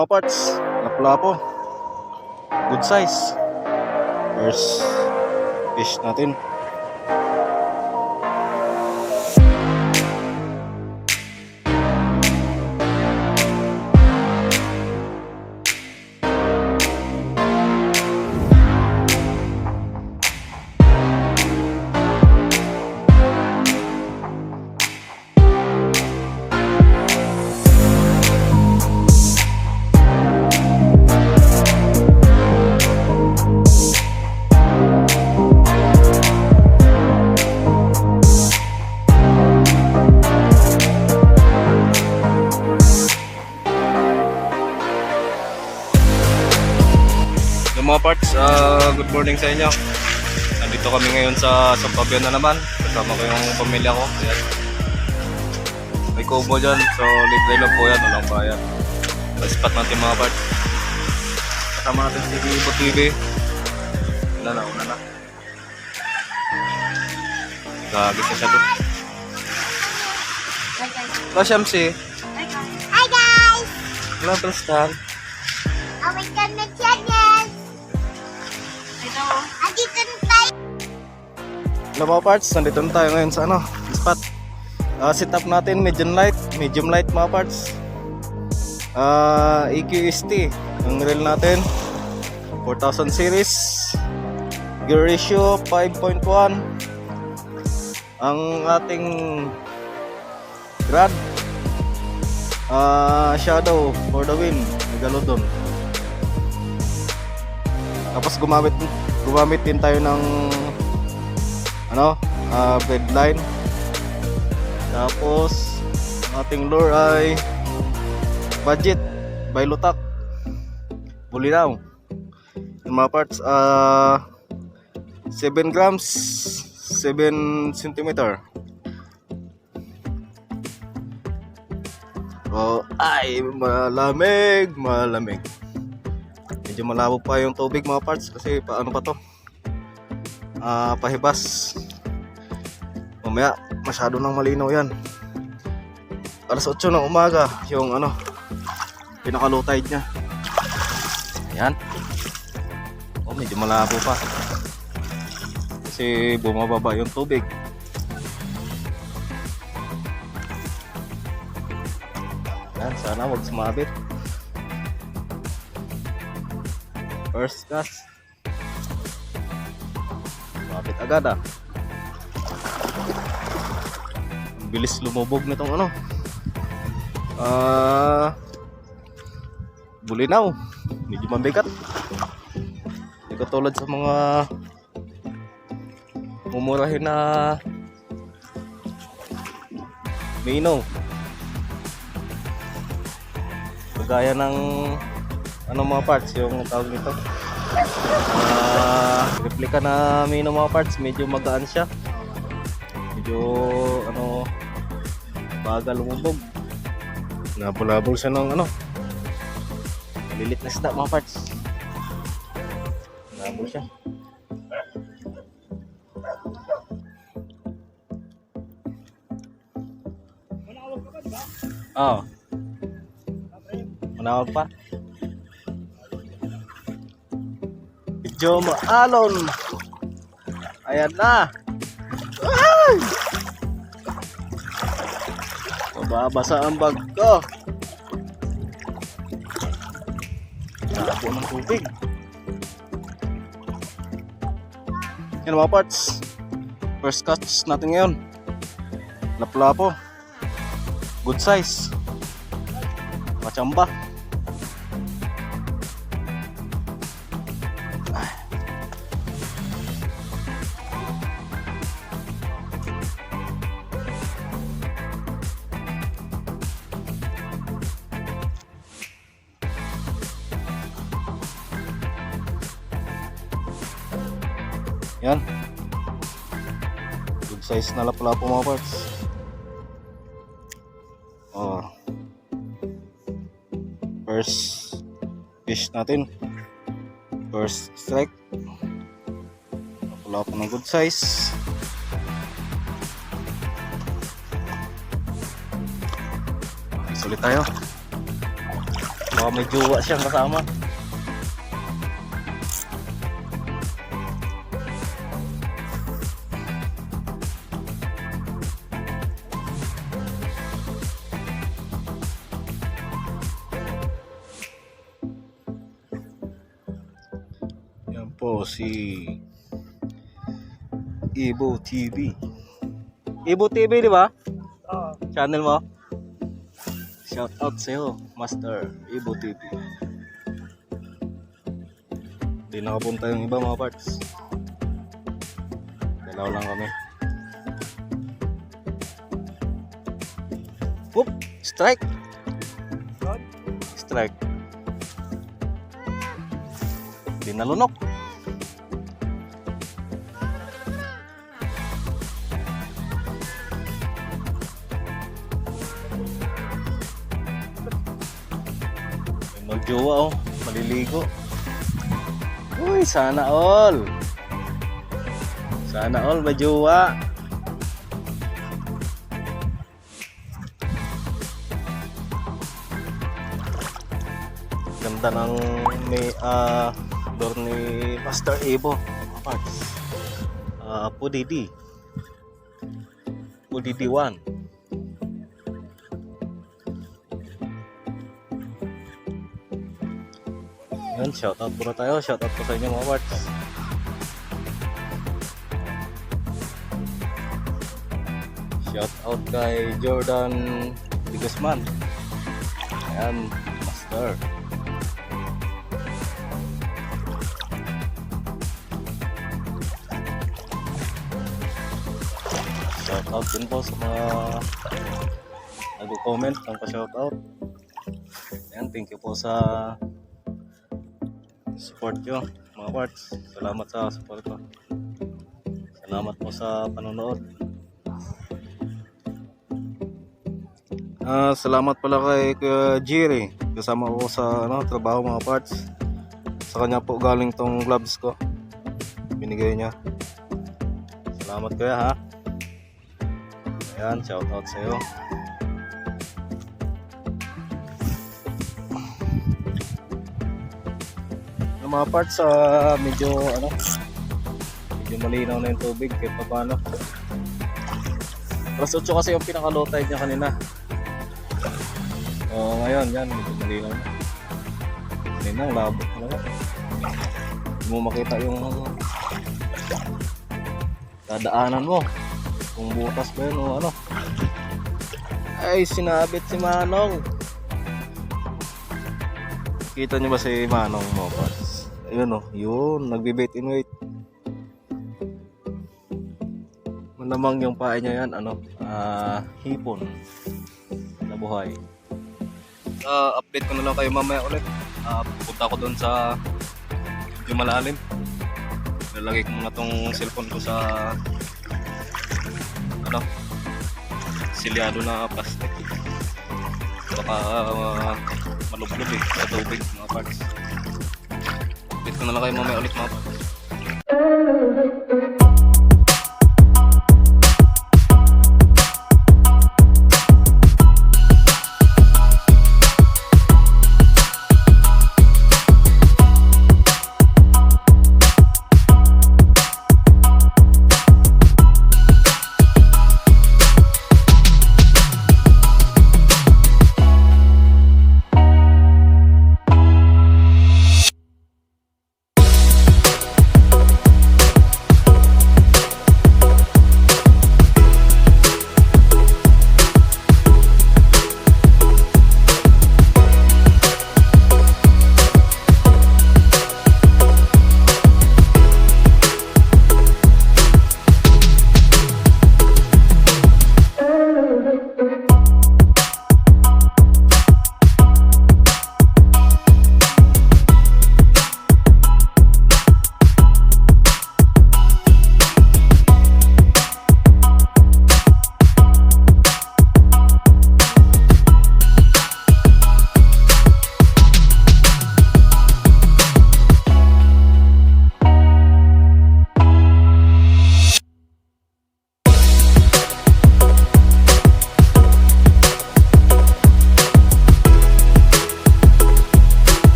Mga parts, lapu-lapo. Good size. First fish natin. Mga parts, good morning sa inyo. Nandito kami ngayon sa Sampaguan na naman. Kasama ko yung pamilya ko. Ayan. May kubo dyan, so libre lang po yan, walang bayan. Spot natin mga parts. Kasama natin si Ibo TV. Una na. Gagit na siya doon. Ba Shamsi? Hi guys! Wala Prestan. Welcome to channel! Andito na tayo! Hello mga parts, nandito na tayo ngayon sa spot. Set up natin medium light mga parts. EQST ang reel natin 4000 series, gear ratio 5.1. ang ating rod shadow for the win, megalodon. Tapos gumamit din tayo ng breadline. Tapos ang ating lure ay budget by Lutak Bulinaw. Yung mga parts 7 grams 7 centimeter. Ay malamig. Medyo malabo pa yung tubig mga parts kasi paano pa to, pahibas. Mamaya masyado nang malinaw yan. Alas 8 ng umaga yung pinaka low tide nya. Ayan. Medyo malabo pa kasi bumababa yung tubig. Ayan, sana wag sumabit. First cast. Sumabit agad bilis lumubog nitong bulinaw. Medyo mabigat. Hindi katulad sa mga mumurahin na mino. Kagaya ng mga parts yung tawag nito. Replika na mino mga parts, medyo magaan siya. Medyo bagal lumubog. Nabulabog siya ng malilit na isda mga parts. Nabulabog siya. Manawag pa. Medyo maalon. Ayan na. Ay! Mababasa ang bag ko. Labo ng tubig. Yan mga parts. First catch natin ngayon. Lapu-lapo. Good size. Machamba. Yan. Good size na lapu-lapo mga parts. First fish natin. First strike. Lapu-lapo ng good size. Sulit tayo. Baka may jowa siyang kasama. Yan po si Ibo TV. Ibo TV, di ba? Oo. Channel mo? Shout out sa'yo, Master Ibo TV. Hindi nakapunta yung iba mga parts. Dalaw lang kami. Whoop! Strike! Good. Strike. Hindi nalunok. May magjowa oh, maliligo. Uy, sana all. Sana all majowa. Ganda ng may door ni Master Ibo mga parts. Pudidi 1. Yan, shoutout puro tayo. Shoutout po sa inyo mga parts. Shoutout kay Jordan De Guzman. Ayan, Master. Shoutout din po sa mga nag-comment ng pa-shoutout. Ayan, thank you po sa support nyo mga parts. Salamat sa support ko. Salamat po sa panonood. Salamat pala kay Jerry. Kasama ko sa trabaho mga parts. Sa kanya po galing tong gloves ko. Binigay niya. Salamat kuya ha. Ayan, shout out sa iyo. Mga parts medyo malinaw na yung tubig kahit pa paano. Plus 8 kasi yung pinaka low tide niya kanina. O ngayon yan medyo malinaw na. Kanina ang labo. Hindi mo makita yung dadaanan mo kung butas ba yun o ano. Ay, sinabit si Manong. Kita niyo ba si Manong mo parts? Ayun oh, yun, nagbe-bait in wait. Manamang yung pae niya yan, hipon na buhay. Update ko na lang kayo mamaya ulit. Pupunta ko doon sa medyo malalim. Lalagay ko muna tong cellphone ko sa silyado na plastic. Baka malublob sa tubig mga parts. Update ko na lang kayo mamaya ulit mga parts.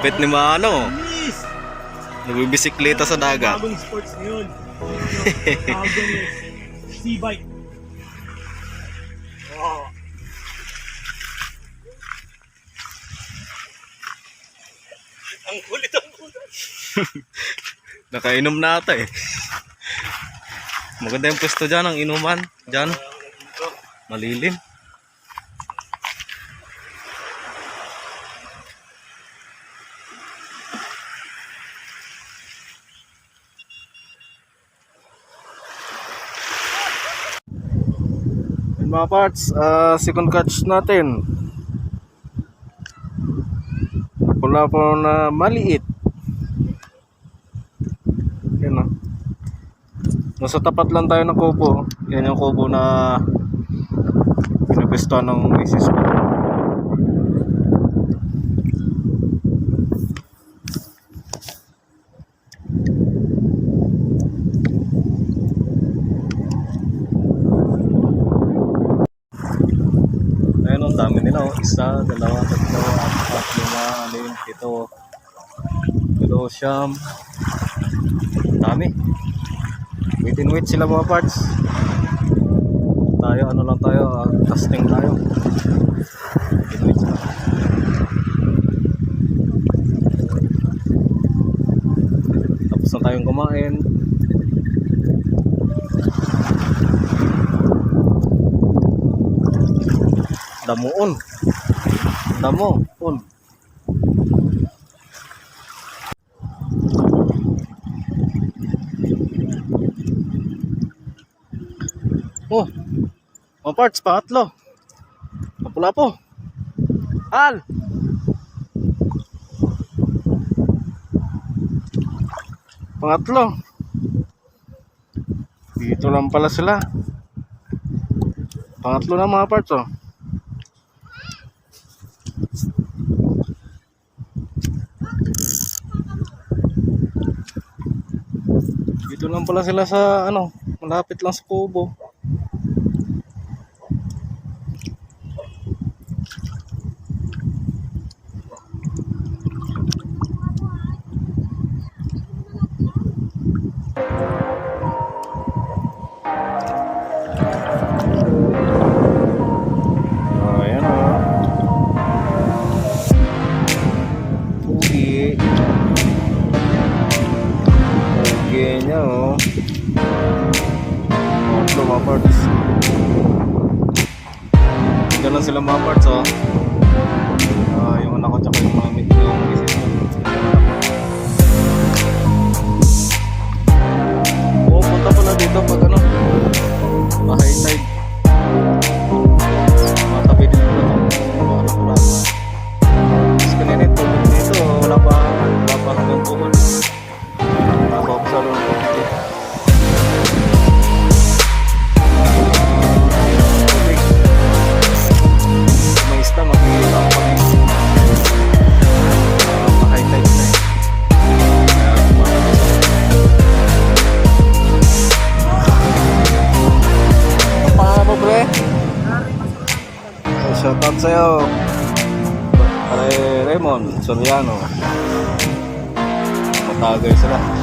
Lupit ni Mano. Miss! Nagbibisikleta sa dagat. Bagong sports na yun. Tawag doon is C-bike. Oh. Ang kulit ang kulit. Nakainom na ata eh. Maganda yung pwesto dyan, ang inuman. Dyan, malilim. Yun mga parts, second catch natin. Pula po na maliit. Yan o. Nasa tapat lang tayo ng kubo. Yan yung kubo na pinapwestuhan ng misis ko. Ayun, ang dami nila oh. 1, 2, 3, 4, 5, 6, 7, 8, 9, dami. Wait and wait sila mga parts. Tayo ano lang tayo, casting tayo. Wait and wait sila. Tapos na tayong kumain. Damuon. Damuon. Oh, mga parts, pangatlo. Kapula po. Al! Pangatlo. Dito lang pala sila. Pangatlo na mga parts oh. Dito lang pala sila sa ano, malapit lang sa kubo. Ayan o. Pugi. Pugi niya o. Ito mga parts. Diyan lang sila mga parts o. Yung anak ko tsaka yung mga yung misis ko. Punta pala dito pag ano, high tide. Matabi din pala ito. Mas kanina ito dito, wala pa hanggang bukol. Nakapapsalo ng pagkakit. May isda, makikita ko pa rin. High tide na eh. Paano bre? Shoutout sa'yo kay Raymond Soriano. Matagay sila.